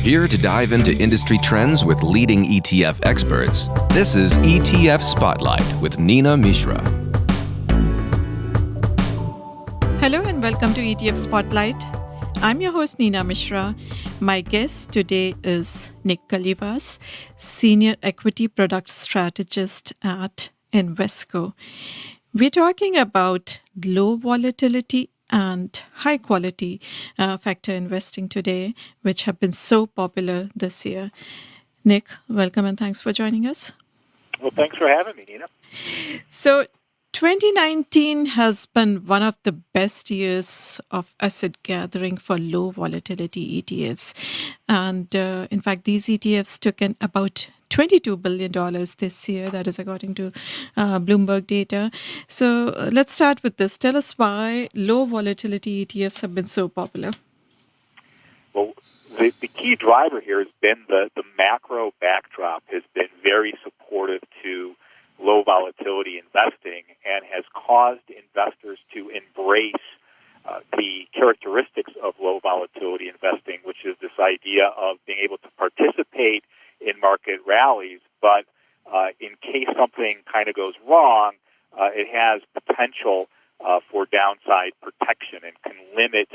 Here to dive into industry trends with leading ETF experts, this is ETF Spotlight with Nina Mishra. Hello and welcome to ETF Spotlight. I'm your host, Nina Mishra. My guest today is Nick Kalivas, Senior Equity Product Strategist at Invesco. We're talking about low volatility and high quality factor investing today, which have been so popular this year. Nick, welcome and thanks for joining us. Well, thanks for having me, Nina. So 2019 has been one of the best years of asset gathering for low volatility ETFs. And in fact, these ETFs took in about $22 billion this year. That is according to Bloomberg data. So let's start with this. Tell us why low volatility ETFs have been so popular. Well, the key driver here has been the macro backdrop has been very supportive to low volatility investing and has caused investors to embrace the characteristics of low volatility investing, which is this idea of being able to participate in market rallies, but in case something kind of goes wrong, it has potential for downside protection and can limit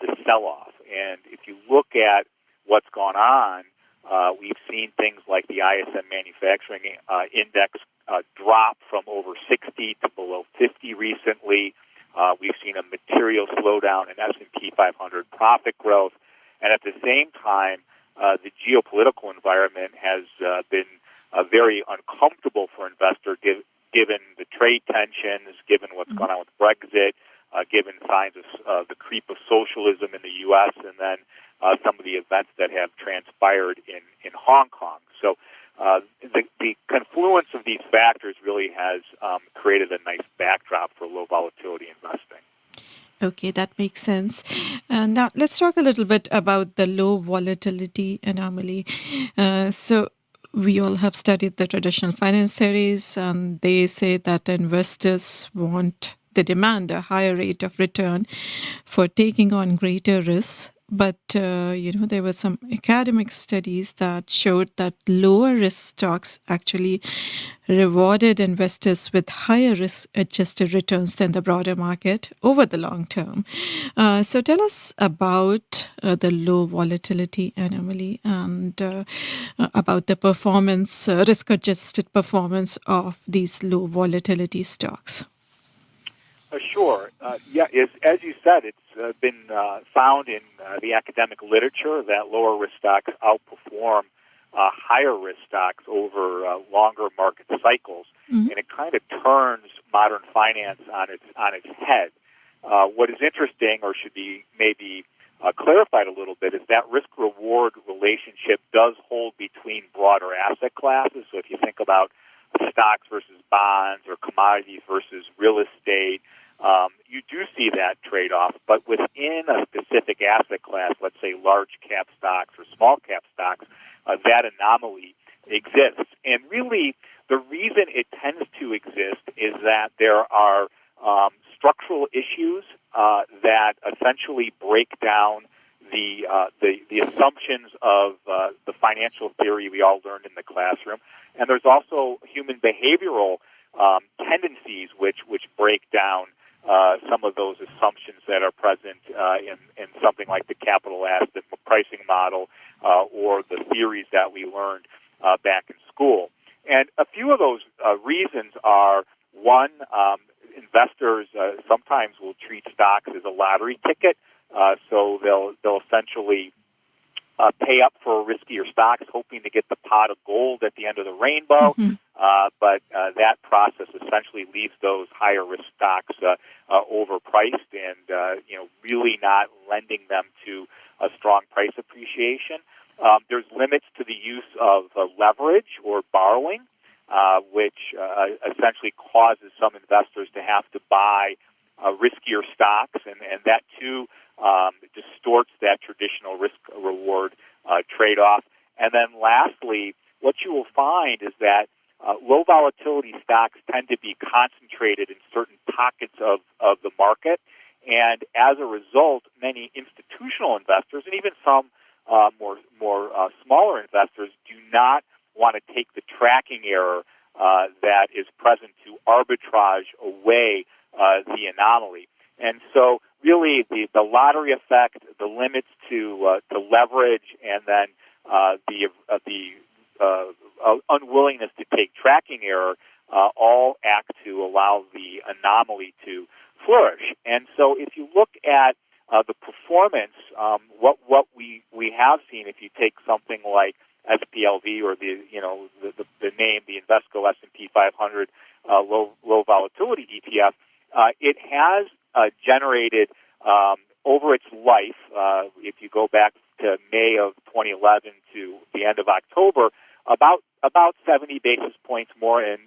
the sell-off. And if you look at what's gone on, we've seen things like the ISM manufacturing index drop from over 60 to below 50 recently. We've seen a material slowdown in S&P 500 profit growth. And at the same time, the geopolitical environment has been very uncomfortable for investors given the trade tensions, given what's gone on with Brexit, given signs of the creep of socialism in the U.S., and then some of the events that have transpired in Hong Kong. So the confluence of these factors really has created a nice backdrop for low volatility investing. Okay, that makes sense. And now let's talk a little bit about the low volatility anomaly. So we all have studied the traditional finance theories, and they say that investors demand a higher rate of return for taking on greater risks. But, there were some academic studies that showed that lower risk stocks actually rewarded investors with higher risk-adjusted returns than the broader market over the long term. So tell us about the low volatility anomaly and about the performance, risk-adjusted performance of these low volatility stocks. Sure. As you said, it's been found in the academic literature that lower risk stocks outperform higher risk stocks over longer market cycles, and it kind of turns modern finance on its head. What is interesting, or should be maybe clarified a little bit, is that risk-reward relationship does hold between broader asset classes. So if you think about stocks versus bonds or commodities versus real estate, you do see that trade-off, but within a specific asset class, let's say large cap stocks or small cap stocks, that anomaly exists. And really, the reason it tends to exist is that there are structural issues that essentially break down the assumptions of the financial theory we all learned in the classroom, and there's also human behavioral tendencies which break down some of those assumptions that are present in something like the capital asset pricing model or the theories that we learned back in school. And a few of those reasons are, one, investors sometimes will treat stocks as a lottery ticket, so they'll essentially pay up for riskier stocks, hoping to get the pot of gold at the end of the rainbow. But that process essentially leaves those higher risk stocks overpriced and really not lending them to a strong price appreciation. There's limits to the use of leverage or borrowing, which essentially causes some investors to have to buy riskier stocks, and that too distorts that traditional risk-reward trade-off. And then lastly, what you will find is that low volatility stocks tend to be concentrated in certain pockets of the market, and as a result, many institutional investors and even some more smaller investors do not want to take the tracking error that is present to arbitrage away the anomaly. And so really the lottery effect, the limits to leverage, and then the unwillingness to take tracking error all act to allow the anomaly to flourish. And so if you look at the performance, what we have seen, if you take something like SPLV or the name, the Invesco S&P 500 low volatility ETF, it has generated over its life, if you go back to May of 2011 to the end of October, about 70 basis points more in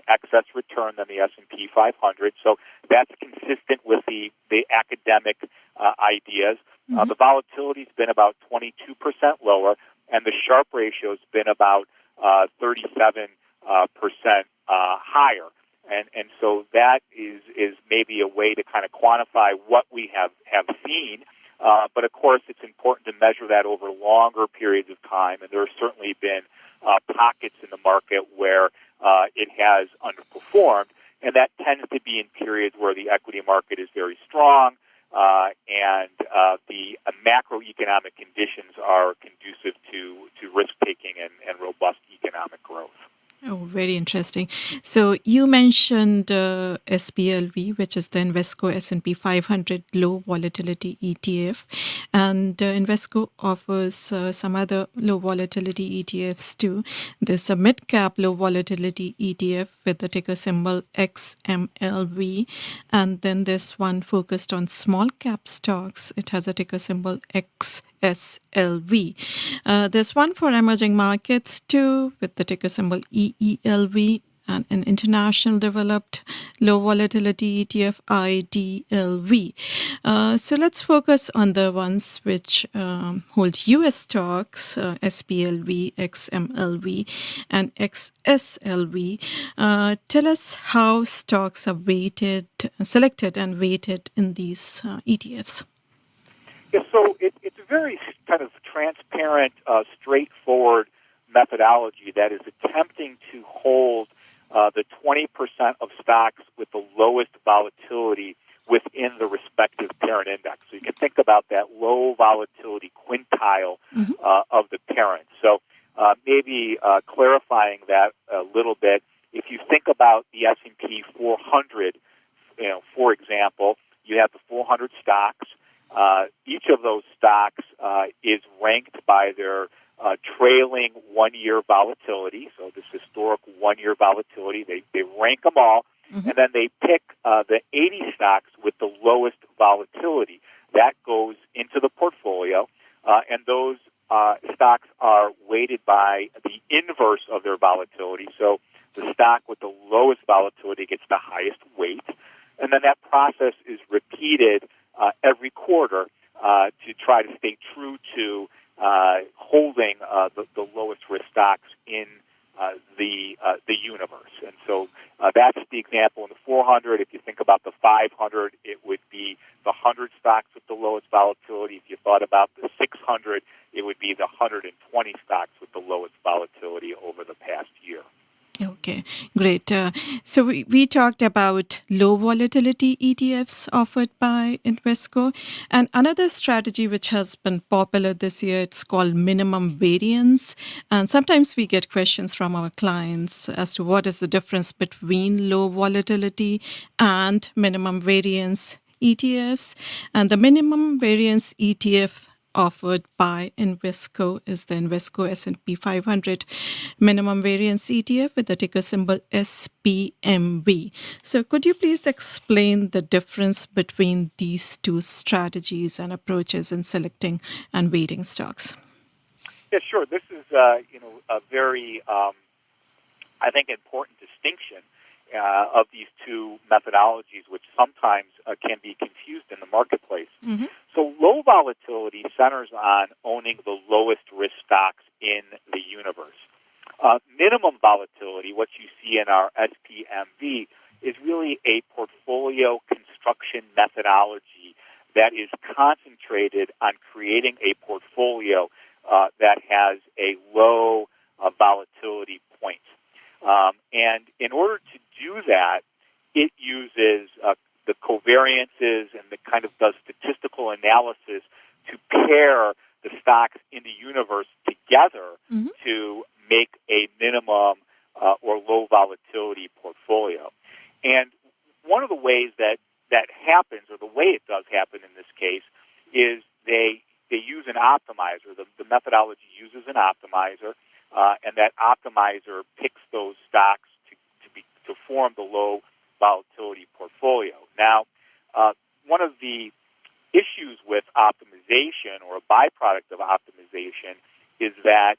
excess return than the S&P 500. So that's consistent with the academic ideas. The volatility's been about 22% lower, and the Sharpe ratio's been about 37% higher. And so that is maybe a way to kind of quantify what we have seen. But of course, it's important to measure that over longer periods of time. And there have certainly been pockets in the market where it has underperformed. And that tends to be in periods where the equity market is very strong and the macroeconomic conditions are conducive to risk-taking and robust economic growth. Oh, very interesting. So you mentioned SPLV, which is the Invesco S&P 500 low volatility ETF, and Invesco offers some other low volatility ETFs too. There's a mid-cap low volatility ETF with the ticker symbol XMLV, and then there's one focused on small cap stocks. It has a ticker symbol XSLV. There's one for emerging markets too with the ticker symbol EELV, and an international developed low volatility ETF IDLV. So let's focus on the ones which hold US stocks, SPLV, XMLV, and XSLV. Tell us how stocks are selected and weighted in these ETFs. Yeah, so it's a very kind of transparent, straightforward methodology that is attempting to hold the 20% of stocks with the lowest volatility within the respective parent index. So you can think about that low volatility quintile of the parent. So maybe clarifying that a little bit, if you think about the S&P 400, for example, you have the 400 stocks. Each of those stocks is ranked by their trailing one-year volatility, so this historic one-year volatility. They rank them all, and then they pick the 80 stocks with the lowest volatility. That goes into the portfolio, and those stocks are weighted by the inverse of their volatility. So the stock with the lowest volatility gets the highest weight, and then that process is repeated every quarter to try to stay true to holding the lowest risk stocks in the universe. And so that's the example in the 400. If you think about the 500, it would be the 100 stocks with the lowest volatility. If you thought about the 600, it would be the 120 stocks with the lowest volatility over the past year. Okay, great. So we talked about low volatility ETFs offered by Invesco. And another strategy which has been popular this year, it's called minimum variance. And sometimes we get questions from our clients as to what is the difference between low volatility and minimum variance ETFs. And the minimum variance ETF offered by Invesco is the Invesco S&P 500 minimum variance ETF with the ticker symbol SPMV. So could you please explain the difference between these two strategies and approaches in selecting and weighting stocks? Yeah, sure. This is a very, I think, important distinction of these two methodologies, which sometimes can be confused in the marketplace. So low volatility centers on owning the lowest risk stocks in the universe. Minimum volatility, what you see in our SPMV, is really a portfolio construction methodology that is concentrated on creating a portfolio that has a low volatility point. And in order to do that, it uses the covariances and the kind of does statistical analysis to pair the stocks in the universe together to make a minimum or low volatility portfolio. And one of the ways that happens, or the way it does happen in this case, is they use an optimizer. The methodology uses an optimizer, and that optimizer picks those stocks to form the low volatility portfolio. Now, one of the issues with optimization, or a byproduct of optimization, is that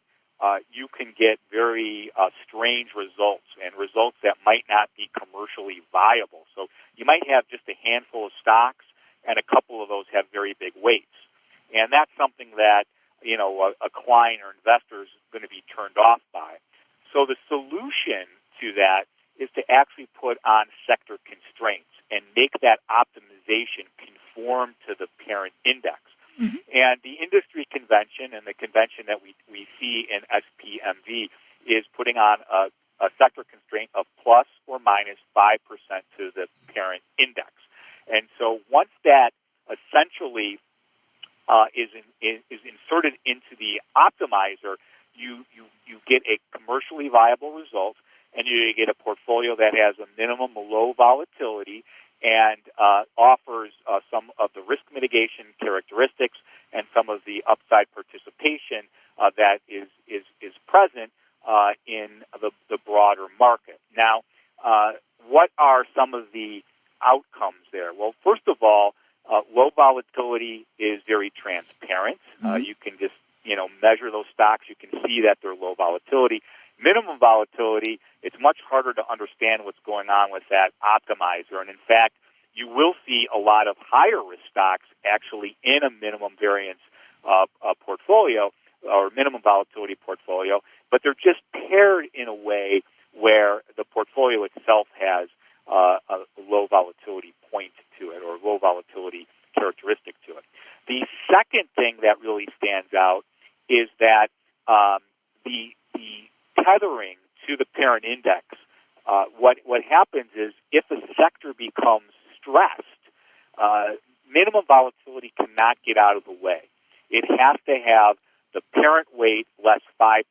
you can get very strange results, and results that might not be commercially viable. So you might have just a handful of stocks, and a couple of those have very big weights. And that's something that, a client or investor is going to be turned off by. So the solution to that is to actually put on sector constraints and make that optimization conform to the parent index. And the industry convention and the convention that we see in SPMV is putting on a sector constraint of plus or minus 5% to the parent index. And so once that essentially is inserted into the optimizer, you get a commercially viable result, and you get a portfolio that has a minimum low volatility and offers some of the risk mitigation characteristics and some of the upside participation that is present in the broader market. Now, what are some of the outcomes there? Well, first of all, low volatility is very transparent. You can just measure those stocks. You can see that they're low volatility. Minimum volatility, it's much harder to understand what's going on with that optimizer. And in fact, you will see a lot of higher risk stocks actually in a minimum variance portfolio or minimum volatility portfolio, but they're just paired in a way where the portfolio itself has a low volatility point to it, or low volatility characteristic to it. The second thing that really stands out is that the tethering to the parent index. What happens is if a sector becomes stressed, minimum volatility cannot get out of the way. It has to have the parent weight less 5%.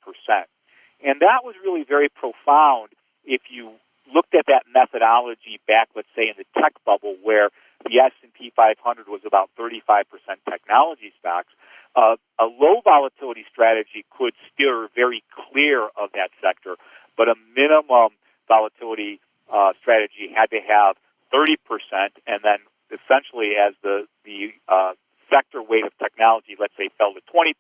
And that was really very profound if you looked at that methodology back, let's say, in the tech bubble, where the S&P 500 was about 35% technology stocks. A low volatility strategy could steer very clear of that sector, but a minimum volatility strategy had to have 30%, and then essentially as the sector weight of technology, let's say, fell to 20%,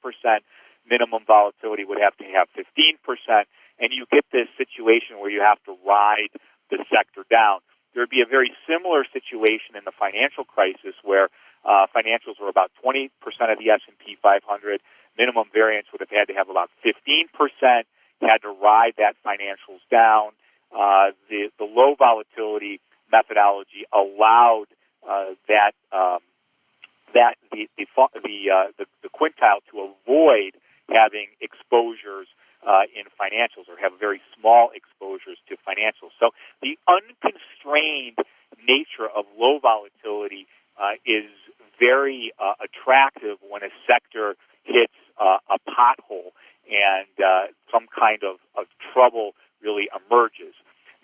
minimum volatility would have to have 15%, and you get this situation where you have to ride the sector down. There would be a very similar situation in the financial crisis where financials were about 20% of the S&P 500. Minimum variance would have had to have about 15%, had to ride that financials down. The low volatility methodology allowed the quintile to avoid having exposures in financials, or have very small exposures to financials. So the unconstrained nature of low volatility is very attractive when a sector hits a pothole and some kind of trouble really emerges.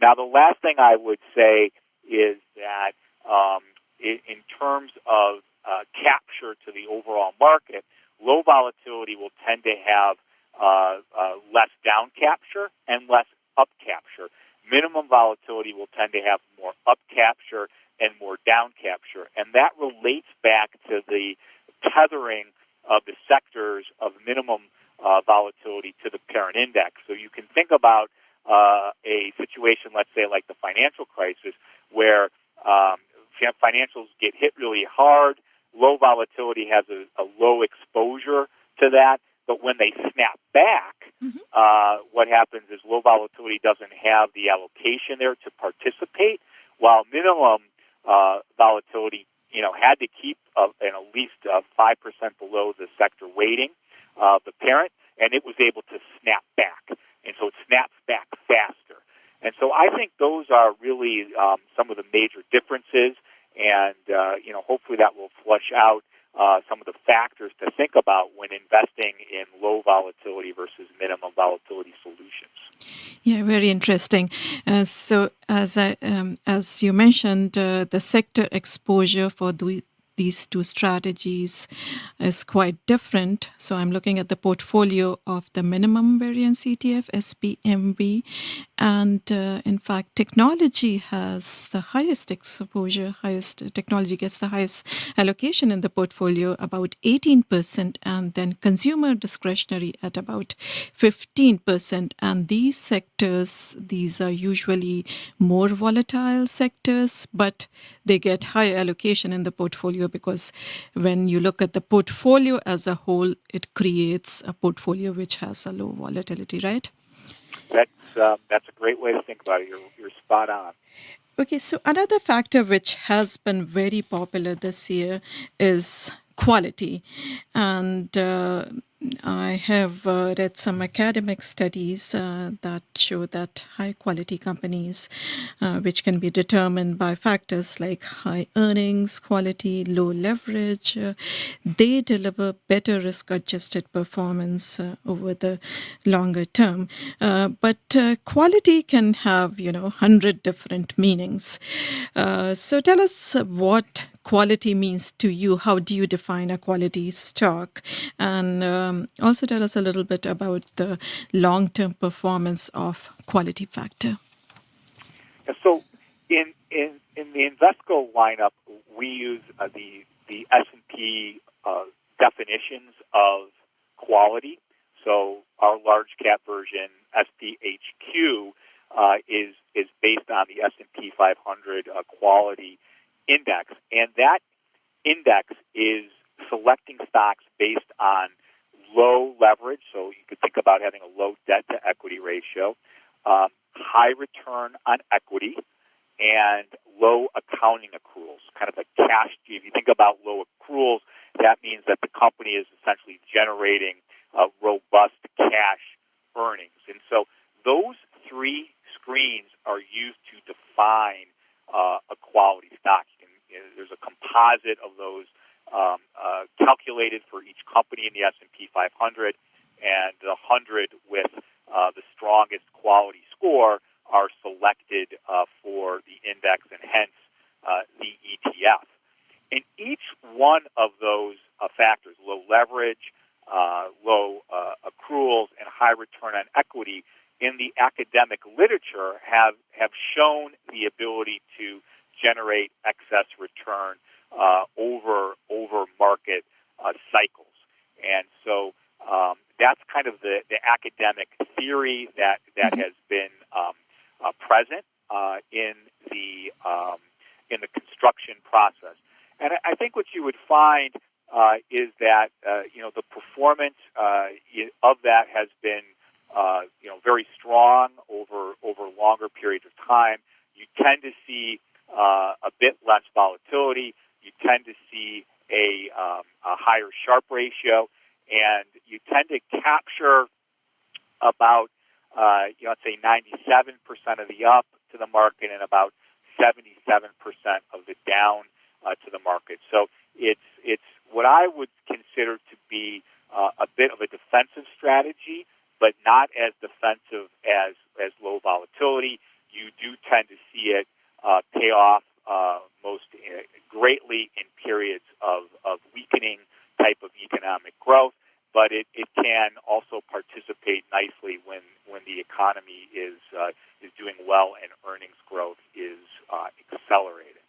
Now, the last thing I would say is that in terms of capture to the overall market, low volatility will tend to have less down capture and less up capture. Minimum volatility will tend to have more up capture and more down capture. And that relates back to the tethering of the sectors of minimum volatility to the parent index. So you can think about a situation, let's say, like the financial crisis, where financials get hit really hard. Low volatility has a low exposure to that. But when they snap back, what happens is low volatility doesn't have the allocation there to participate, while minimum volatility, had to keep at least 5% below the sector weighting. the parent, and it was able to snap back. And so it snaps back faster. And so I think those are really some of the major differences, and hopefully that will flush out some of the factors to think about when investing in low volatility versus minimum volatility solutions. Yeah, very interesting. So as you mentioned, the sector exposure for these two strategies is quite different. So I'm looking at the portfolio of the minimum variance ETF, SPMV, and in fact, technology has the highest exposure, technology gets the highest allocation in the portfolio, about 18%, and then consumer discretionary at about 15%. And these sectors, these are usually more volatile sectors, but they get higher allocation in the portfolio because when you look at the portfolio as a whole, it creates a portfolio which has a low volatility, right? That's a great way to think about it. You're spot on. Okay, so another factor which has been very popular this year is quality. And I have read some academic studies that show that high quality companies, which can be determined by factors like high earnings, quality, low leverage, they deliver better risk adjusted performance over the longer term. But quality can have, 100 different meanings. So tell us what quality means to you. How do you define a quality stock? And also tell us a little bit about the long-term performance of quality factor. So in the Invesco lineup, we use the S&P definitions of quality. So our large cap version, SPHQ, is based on the S&P 500 quality index, and that index is selecting stocks based on low leverage, so you could think about having a low debt to equity ratio, high return on equity, and low accounting accruals, kind of a cash. If you think about low accruals, that means that the company is essentially generating robust cash earnings. And so those three screens are used to define a quality stock. There's a composite of those calculated for each company in the S&P 500, and the 100 with the strongest quality score are selected for the index and hence the ETF. And each one of those factors, low leverage, low accruals, and high return on equity, in the academic literature have shown the ability to generate excess return over market cycles. And so that's kind of the academic theory that has been present in the construction process. And I think what you would find is that the performance of that has been very strong over longer periods of time. You tend to see a bit less volatility. You tend to see a higher Sharpe ratio, and you tend to capture about let's say 97% of the up to the market and about 77% of the down to the market. So it's what I would consider to be a bit of a defensive strategy, but not as defensive as low volatility. You do tend to see it pay off most greatly in periods of weakening type of economic growth, but it can also participate nicely when the economy is doing well and earnings growth is accelerating.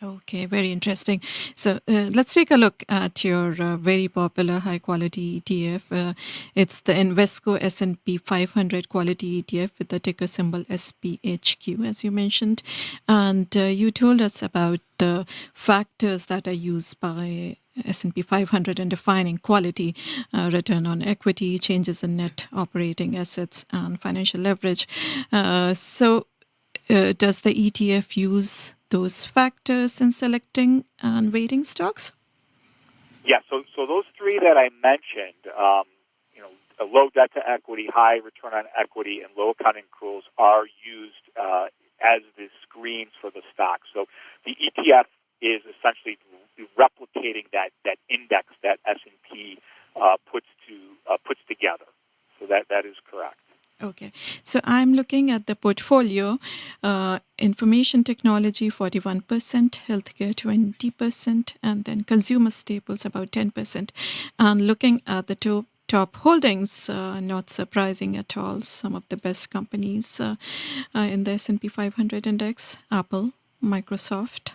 Okay, very interesting. So let's take a look at your very popular high-quality ETF. It's the Invesco S&P 500 Quality ETF with the ticker symbol SPHQ, as you mentioned. And you told us about the factors that are used by S&P 500 in defining quality, return on equity, changes in net operating assets, and financial leverage. So does the ETF use those factors in selecting and weighting stocks? Yeah, so those three that I mentioned, a low debt to equity, high return on equity, and low accounting accruals are used as the screens for the stock. So the ETF is essentially replicating that index that S&P puts together. So that is correct. Okay. So I'm looking at the portfolio, information technology 41%, healthcare 20%, and then consumer staples about 10%. And looking at the top holdings, not surprising at all, some of the best companies in the S&P 500 index: Apple, Microsoft,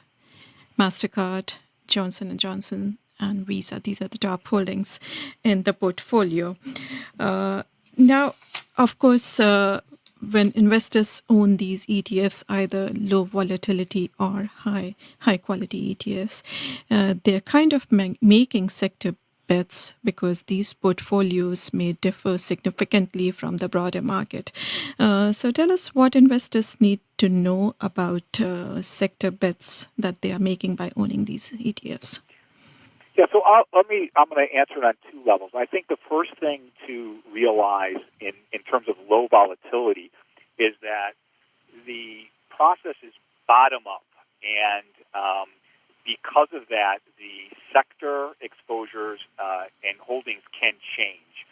MasterCard, Johnson & Johnson, and Visa. These are the top holdings in the portfolio. Now, of course, when investors own these ETFs, either low volatility or high quality ETFs, they're kind of making sector bets because these portfolios may differ significantly from the broader market. So tell us what investors need to know about sector bets that they are making by owning these ETFs. Yeah, so I'm going to answer it on two levels. I think the first thing to realize in terms of low volatility is that the process is bottom up, and because of that, the sector exposures and holdings can change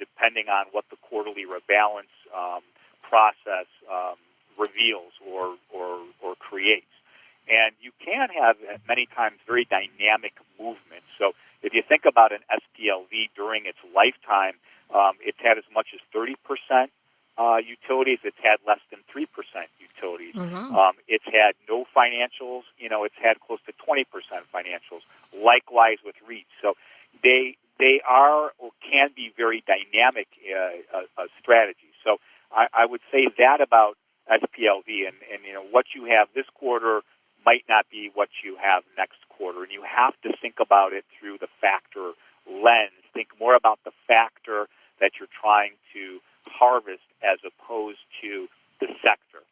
depending on what the quarterly rebalance process reveals or creates. And you can have, many times, very dynamic movements. So if you think about an SPLV during its lifetime, it's had as much as 30% utilities. It's had less than 3% utilities. Mm-hmm. It's had no financials. It's had close to 20% financials. Likewise with REITs. So they are or can be very dynamic strategies. So I would say that about SPLV, and what you have this quarter might not be what you have next quarter, and you have to think about it through the factor lens. Think more about the factor that you're trying to harvest as opposed to the sector.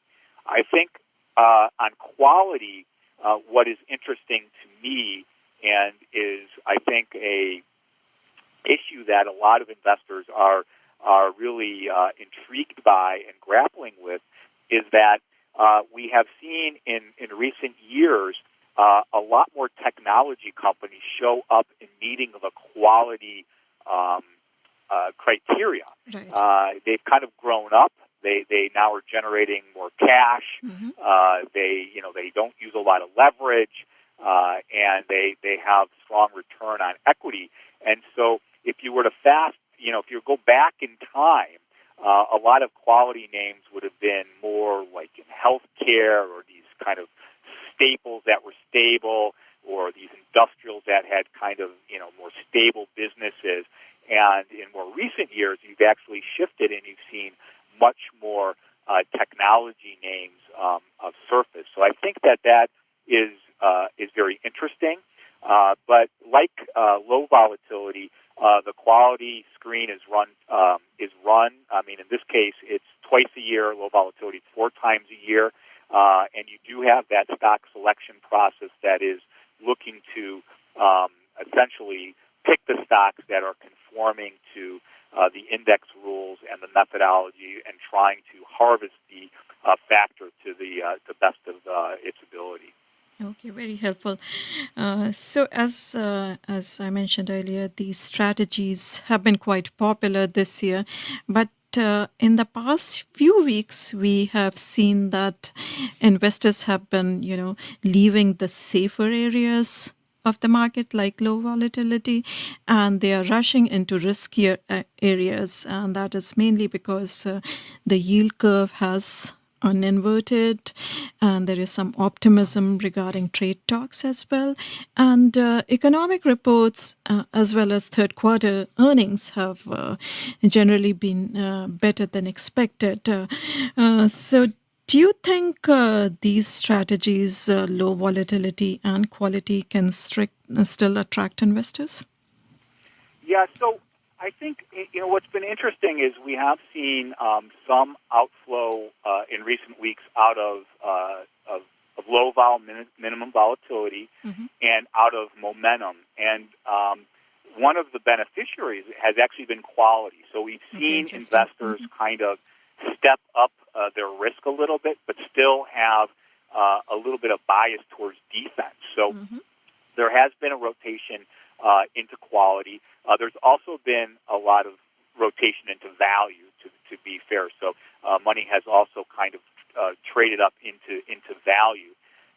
I think on quality, what is interesting to me and is, I think, a issue that a lot of investors are really intrigued by and grappling with is that we have seen in recent years a lot more technology companies show up in meeting the quality criteria. Right. They've kind of grown up. They now are generating more cash. Mm-hmm. They don't use a lot of leverage, and they have strong return on equity. And so if you were to if you go back in time, a lot of quality names would have been more like in healthcare or these kind of staples that were stable, or these industrials that had kind of more stable businesses. And in more recent years, you've actually shifted and you've seen much more technology names of surface. So I think that is very interesting. But like low volatility, the quality screen is run. I mean, in this case, it's twice a year. Low volatility, it's 4 times a year, and you do have that stock selection process that is looking to essentially pick the stocks that are conforming to the index rules and the methodology, and trying to harvest the factor to the best of its ability. Okay, very helpful. So as I mentioned earlier, these strategies have been quite popular this year, but in the past few weeks, we have seen that investors have been, leaving the safer areas of the market, like low volatility, and they are rushing into riskier areas, and that is mainly because the yield curve has uninverted, and there is some optimism regarding trade talks as well. And economic reports as well as third quarter earnings have generally been better than expected. So do you think these strategies, low volatility and quality, can still attract investors? Yeah, so I think what's been interesting is we have seen some outflow in recent weeks out of low vol minimum volatility, mm-hmm. and out of momentum. And one of the beneficiaries has actually been quality. So we've seen investors kind of step up their risk a little bit, but still have a little bit of bias towards defense. So there has been a rotation into quality. There's also been a lot of rotation into value, to be fair. So money has also kind of traded up into value.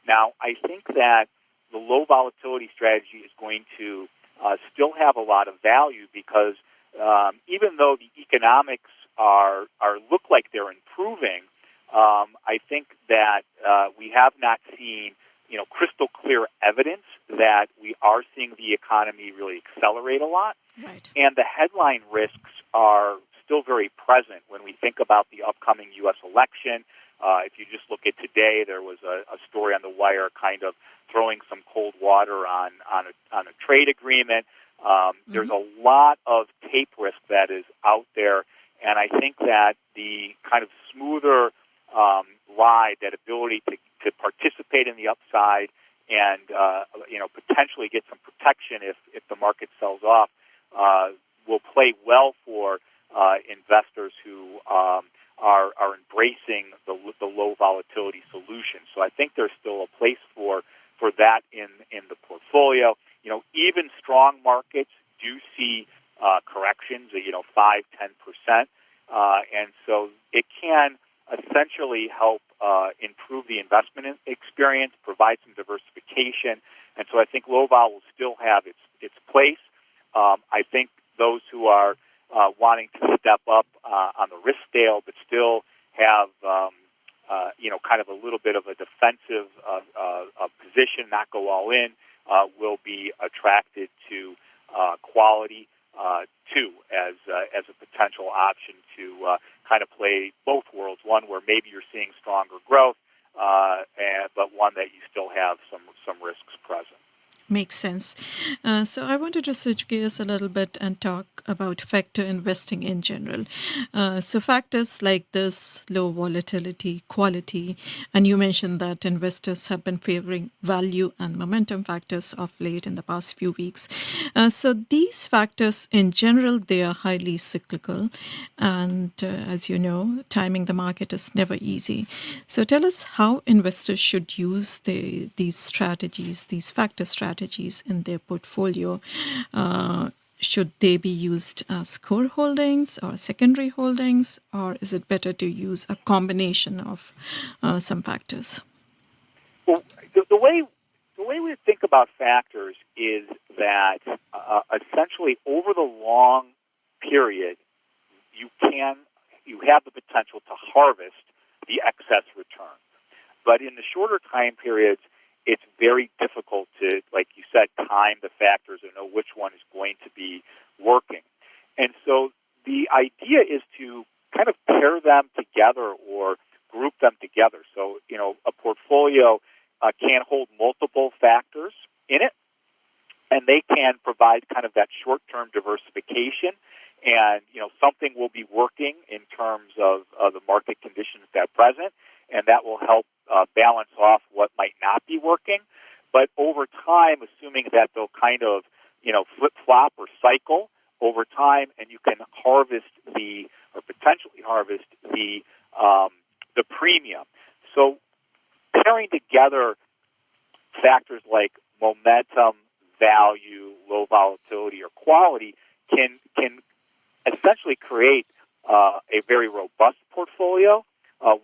Now, I think that the low volatility strategy is going to still have a lot of value because even though the economics are look like they're improving, I think that we have not seen crystal clear evidence that we are seeing the economy really accelerate a lot. Right. And the headline risks are still very present when we think about the upcoming U.S. election. If you just look at today, there was a story on the wire kind of throwing some cold water on a trade agreement. There's a lot of tape risk that is out there, and I think that the kind of smoother ride, that ability to participate in the upside and potentially get some protection if the market sells off, will play well for investors who are embracing the low volatility solution. So I think there's still a place for that in the portfolio. Even strong markets do see corrections, 5-10%, and so it can essentially help improve the investment experience, provide some diversification, and so I think low vol will still have its place. I think those who are wanting to step up on the risk scale, but still have kind of a little bit of a defensive position, not go all in, will be attracted to quality too as a potential option to kind of play both worlds. One where maybe you're seeing stronger growth, but one that you still have some risks present. Makes sense. So I wanted to switch gears a little bit and talk about factor investing in general. So factors like this, low volatility, quality, and you mentioned that investors have been favoring value and momentum factors of late in the past few weeks. So these factors in general, they are highly cyclical. And as you know, timing the market is never easy. So tell us how investors should use these strategies, these factor strategies in their portfolio. Should they be used as core holdings or secondary holdings, or is it better to use a combination of some factors? Well, the way we think about factors is that essentially over the long period, you have the potential to harvest the excess return. But in the shorter time periods, it's very difficult to, like you said, time the factors and know which one is going to be working. And so the idea is to kind of pair them together or group them together. So, a portfolio can hold multiple factors in it, and they can provide kind of that short-term diversification. And, something will be working in terms of the market conditions that are present, and that will help balance off what might not be working. But over time, assuming that they'll kind of, flip-flop or cycle over time, and you can potentially harvest the premium. So pairing together factors like momentum, value, low volatility, or quality can essentially create a very robust portfolio,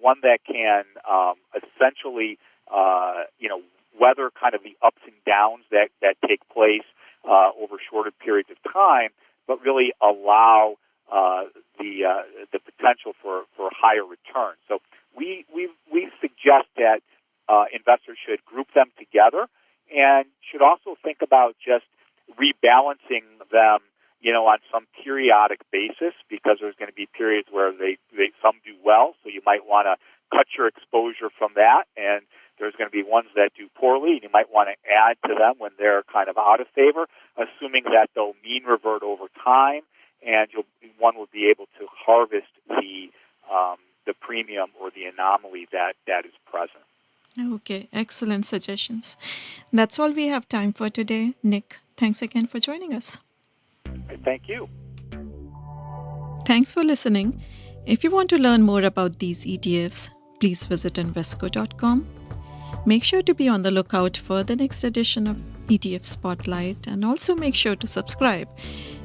one that can essentially, weather kind of the ups and downs that take place over shorter periods of time, but really allow the potential for higher returns. So we suggest that investors should group them together and should also think about just rebalancing them, on some periodic basis, because there's going to be periods where they some do well, so you might want to cut your exposure from that, and there's going to be ones that do poorly, and you might want to add to them when they're kind of out of favor, assuming that they'll mean revert over time, and one will be able to harvest the premium or the anomaly that is present. Okay, excellent suggestions. That's all we have time for today. Nick, thanks again for joining us. Thank you. Thanks for listening. If you want to learn more about these ETFs, please visit Invesco.com. Make sure to be on the lookout for the next edition of ETF Spotlight, and also make sure to subscribe.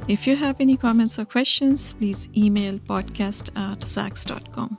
If you have any comments or questions, please email podcast@zacks.com.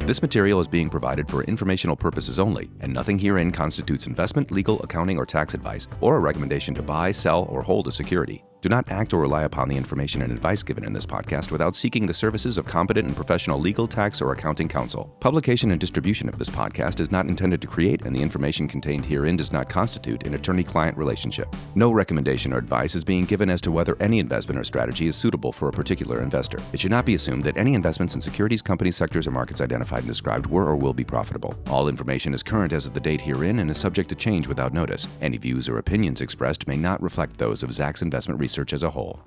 This material is being provided for informational purposes only, and nothing herein constitutes investment, legal, accounting, or tax advice, or a recommendation to buy, sell, or hold a security. Do not act or rely upon the information and advice given in this podcast without seeking the services of competent and professional legal, tax, or accounting counsel. Publication and distribution of this podcast is not intended to create, and the information contained herein does not constitute an attorney-client relationship. No recommendation or advice is being given as to whether any investment or strategy is suitable for a particular investor. It should not be assumed that any investments in securities, companies, sectors, or markets identified and described were or will be profitable. All information is current as of the date herein and is subject to change without notice. Any views or opinions expressed may not reflect those of Zacks Investment Research as a whole.